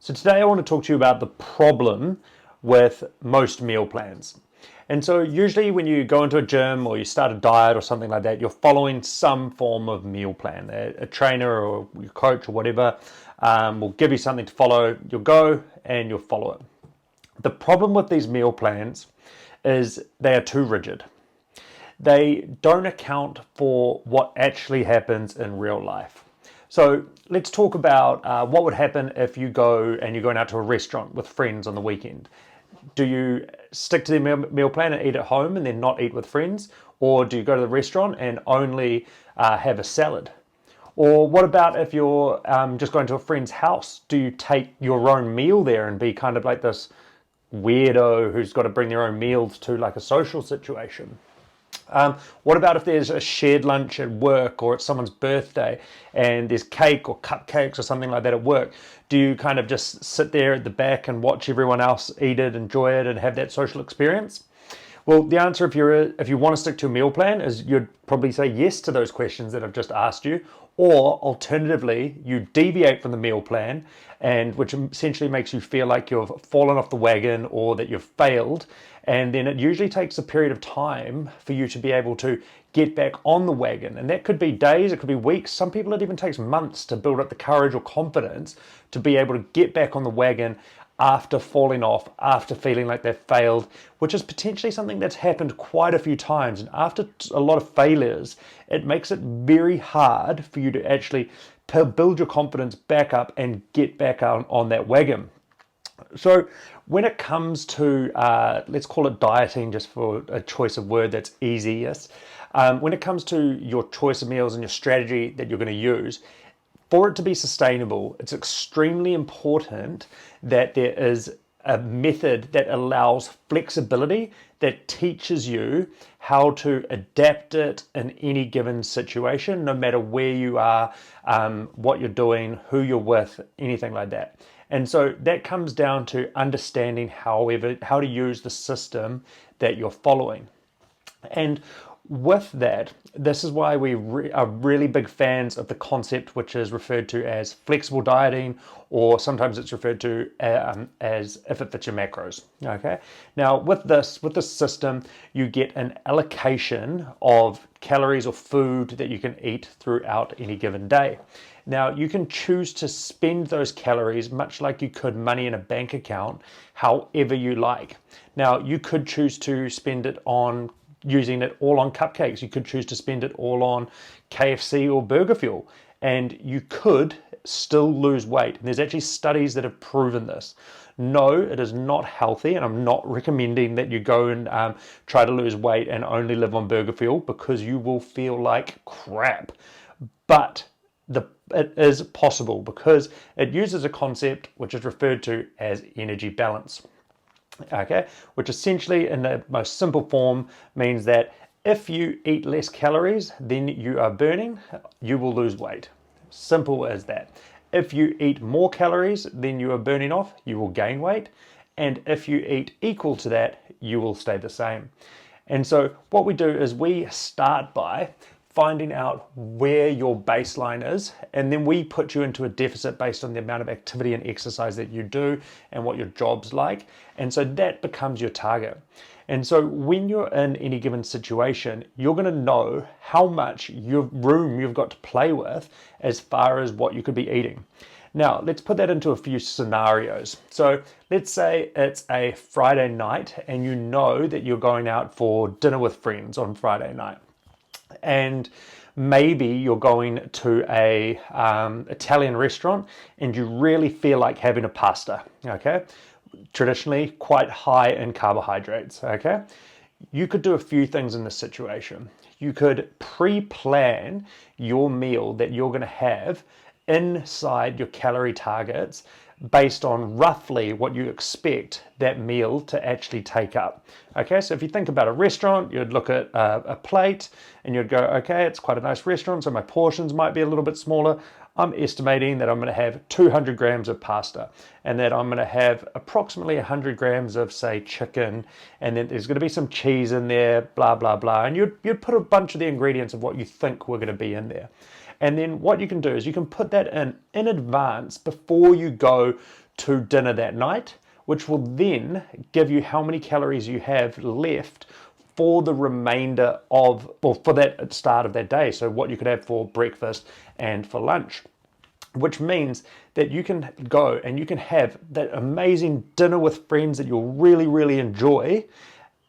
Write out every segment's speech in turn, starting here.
So today I want to talk to you about the problem with most meal plans. And so usually when you go into a gym or you start a diet or something like that, you're following some form of meal plan. A trainer or your coach or whatever will give you something to follow. You'll go and you'll follow it. The problem with these meal plans is they are too rigid. They don't account for what actually happens in real life. So let's talk about what would happen if you go and you're going out to a restaurant with friends on the weekend. Do you stick to the meal plan and eat at home and then not eat with friends? Or do you go to the restaurant and only have a salad? Or what about if you're just going to a friend's house? Do you take your own meal there and be kind of like this weirdo who's got to bring their own meals to like a social situation? What about if there's a shared lunch at work or it's someone's birthday and there's cake or cupcakes or something like that at work? Do you kind of just sit there at the back and watch everyone else eat it, enjoy it, and have that social experience? Well, the answer if you want to stick to a meal plan is you'd probably say yes to those questions that I've just asked you, or alternatively, you deviate from the meal plan, and which essentially makes you feel like you've fallen off the wagon or that you've failed, and then it usually takes a period of time for you to be able to get back on the wagon. And that could be days, it could be weeks. Some people it even takes months to build up the courage or confidence to be able to get back on the wagon after falling off, after feeling like they've failed, which is potentially something that's happened quite a few times. And after a lot of failures, it makes it very hard for you to actually build your confidence back up and get back on that wagon. So when it comes to, let's call it dieting, just for a choice of word that's easiest, when it comes to your choice of meals and your strategy that you're going to use, for it to be sustainable, it's extremely important that there is a method that allows flexibility, that teaches you how to adapt it in any given situation, no matter where you are, what you're doing, who you're with, anything like that. And so that comes down to understanding how to use the system that you're following. And with that, this is why we are really big fans of the concept which is referred to as flexible dieting, or sometimes it's referred to as if it fits your macros. Okay. Now with this system, you get an allocation of calories or food that you can eat throughout any given day. Now you can choose to spend those calories much like you could money in a bank account, however you like. Now you could choose to spend it on using it all on cupcakes. You could choose to spend it all on KFC or Burger Fuel, and you could still lose weight. And there's actually studies that have proven this. No, it is not healthy, and I'm not recommending that you go and try to lose weight and only live on Burger Fuel, because you will feel like crap. But it is possible because it uses a concept which is referred to as energy balance. Okay, which essentially in the most simple form means that if you eat less calories than you are burning, you will lose weight. Simple as that. If you eat more calories than you are burning off, you will gain weight. And if you eat equal to that, you will stay the same. And so what we do is we start by finding out where your baseline is, and then we put you into a deficit based on the amount of activity and exercise that you do and what your job's like. And so that becomes your target. And so when you're in any given situation, you're going to know how much room you've got to play with as far as what you could be eating. Now, let's put that into a few scenarios. So let's say it's a Friday night and you know that you're going out for dinner with friends on Friday night. And maybe you're going to a Italian restaurant and you really feel like having a pasta, okay? Traditionally quite high in carbohydrates, okay? You could do a few things in this situation. You could pre-plan your meal that you're going to have inside your calorie targets based on roughly what you expect that meal to actually take up. Okay, so if you think about a restaurant, you'd look at a plate and you'd go, okay, it's quite a nice restaurant, so my portions might be a little bit smaller. I'm estimating that I'm going to have 200 grams of pasta, and that I'm going to have approximately 100 grams of, say, chicken, and then there's going to be some cheese in there, blah, blah, blah. And you'd put a bunch of the ingredients of what you think were going to be in there. And then what you can do is you can put that in advance before you go to dinner that night, which will then give you how many calories you have left for the remainder of, or for that start of that day. So what you could have for breakfast and for lunch, which means that you can go and you can have that amazing dinner with friends that you'll really, really enjoy,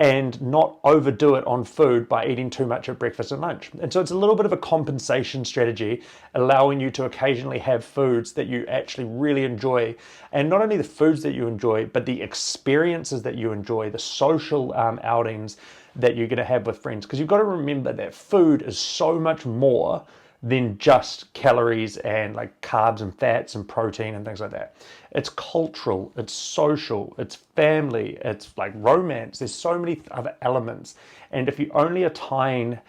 and not overdo it on food by eating too much at breakfast and lunch. And so it's a little bit of a compensation strategy, allowing you to occasionally have foods that you actually really enjoy. And not only the foods that you enjoy, but the experiences that you enjoy, the social outings that you're gonna have with friends. Because you've got to remember that food is so much more than just calories and like carbs and fats and protein and things like that. It's cultural, it's social, it's family, it's like romance. There's so many other elements. And if you only are tying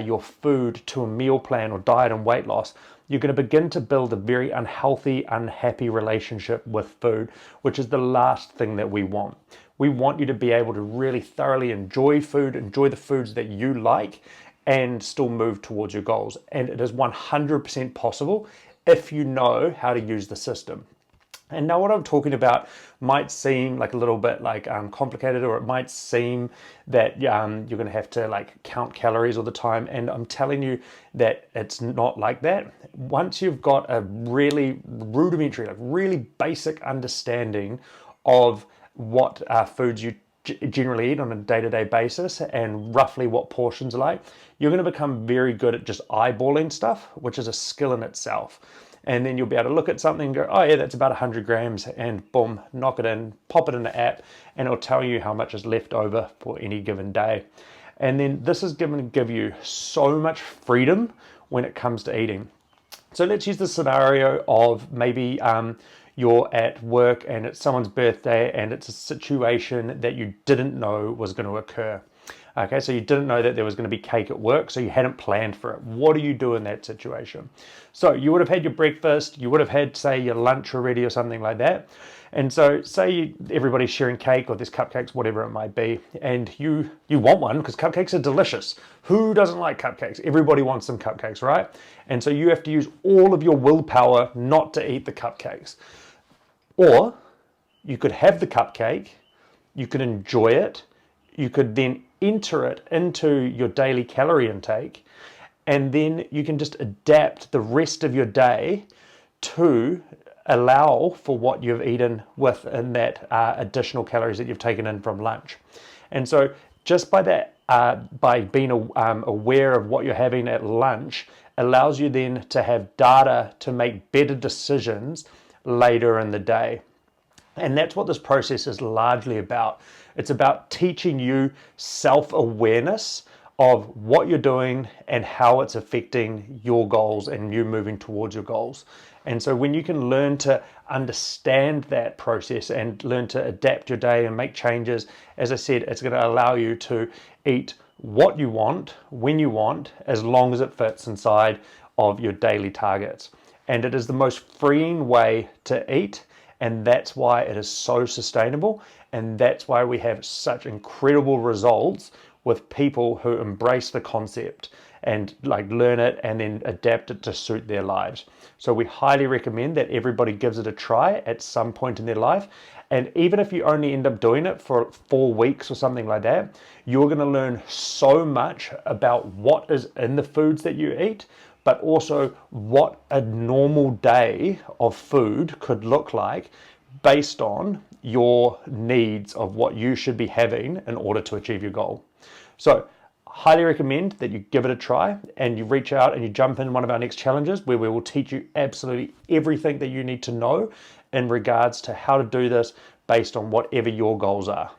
your food to a meal plan or diet and weight loss, you're going to begin to build a very unhealthy, unhappy relationship with food, which is the last thing that we want. We want you to be able to really thoroughly enjoy food, enjoy the foods that you like, and still move towards your goals. And it is 100% possible if you know how to use the system. And now what I'm talking about might seem like a little bit like complicated, or it might seem that you're going to have to like count calories all the time. And I'm telling you that it's not like that. Once you've got a really rudimentary, like really basic understanding of what foods you generally eat on a day-to-day basis and roughly what portions are like, you're going to become very good at just eyeballing stuff, which is a skill in itself. And then you'll be able to look at something and go, oh yeah, that's about 100 grams, and boom, knock it in, pop it in the app, and it'll tell you how much is left over for any given day. And then this is going to give you so much freedom when it comes to eating. So let's use the scenario of maybe you're at work and it's someone's birthday and it's a situation that you didn't know was going to occur. Okay, so you didn't know that there was going to be cake at work, so you hadn't planned for it. What do you do in that situation? So you would have had your breakfast, you would have had, say, your lunch already or something like that. And so say everybody's sharing cake, or there's cupcakes, whatever it might be, and you want one because cupcakes are delicious. Who doesn't like cupcakes? Everybody wants some cupcakes, right? And so you have to use all of your willpower not to eat the cupcakes. Or you could have the cupcake, you could enjoy it, you could then enter it into your daily calorie intake, and then you can just adapt the rest of your day to allow for what you've eaten within that additional calories that you've taken in from lunch. And so just by that, by being aware of what you're having at lunch, allows you then to have data to make better decisions later in the day. And that's what this process is largely about. It's about teaching you self-awareness of what you're doing and how it's affecting your goals and you moving towards your goals. And so when you can learn to understand that process and learn to adapt your day and make changes, as I said, it's going to allow you to eat what you want, when you want, as long as it fits inside of your daily targets. And it is the most freeing way to eat. And that's why it is so sustainable. And that's why we have such incredible results with people who embrace the concept and like learn it and then adapt it to suit their lives. So we highly recommend that everybody gives it a try at some point in their life. And even if you only end up doing it for 4 weeks or something like that, you're going to learn so much about what is in the foods that you eat, but also what a normal day of food could look like based on your needs of what you should be having in order to achieve your goal. So highly recommend that you give it a try and you reach out and you jump in one of our next challenges where we will teach you absolutely everything that you need to know in regards to how to do this based on whatever your goals are.